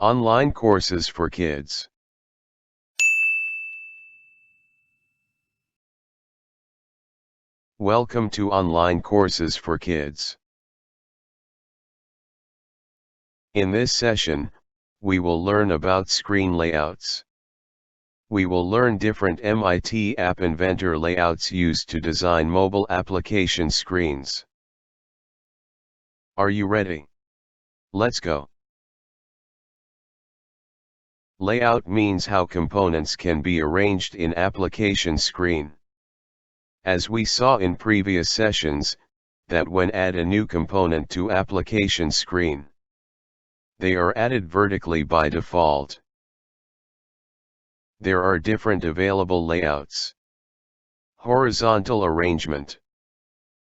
Online courses for kids. Welcome to Online Courses for Kids. In this session, we will learn about screen layouts. We will learn different MIT App Inventor layouts used to design mobile application screens. Are you ready? Let's go. Layout means how components can be arranged in application screen. As we saw in previous sessions, that when add a new component to application screen, they are added vertically by default. There are different available layouts. Horizontal arrangement.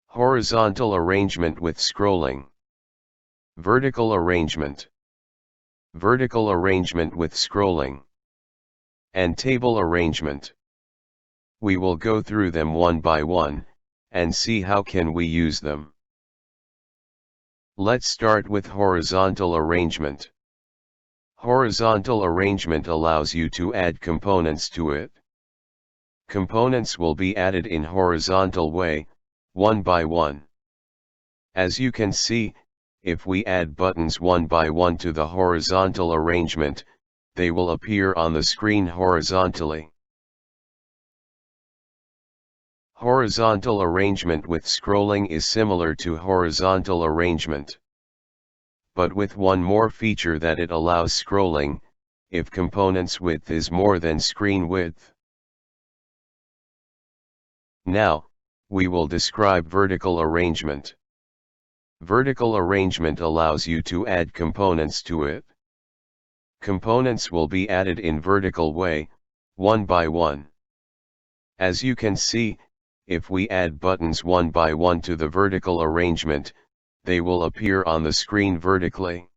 Horizontal arrangement with scrolling. Vertical arrangement. Vertical arrangement with scrolling. And table arrangement. We will go through them one by one, and see how can we use them. Let's start with horizontal arrangement. Horizontal arrangement allows you to add components to it. Components will be added in horizontal way, one by one. As you can see, if we add buttons one by one to the horizontal arrangement, they will appear on the screen horizontally. Horizontal arrangement with scrolling is similar to horizontal arrangement, but with one more feature that it allows scrolling, if component's width is more than screen width. Now, we will describe vertical arrangement. Vertical arrangement allows you to add components to it. Components will be added in vertical way, one by one. As you can see, if we add buttons one by one to the vertical arrangement, they will appear on the screen vertically.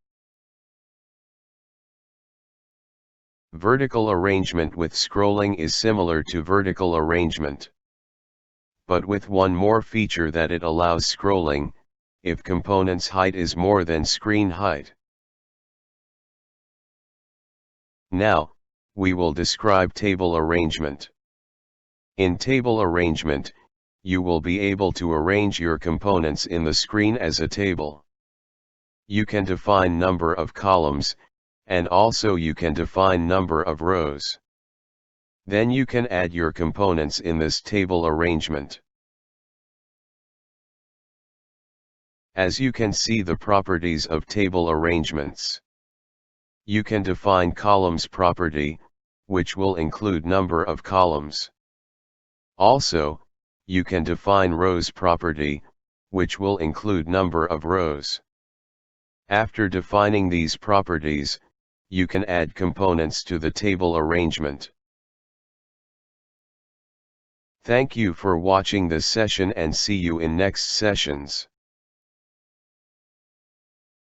Vertical arrangement with scrolling is similar to vertical arrangement, but with one more feature that it allows scrolling, if component's height is more than screen height. Now, we will describe table arrangement. In table arrangement, you will be able to arrange your components in the screen as a table. You can define number of columns, and also you can define number of rows. Then you can add your components in this table arrangement. As you can see the properties of table arrangements. You can define columns property, which will include number of columns. Also, you can define rows property, which will include number of rows. After defining these properties, you can add components to the table arrangement. Thank you for watching this session and see you in next sessions.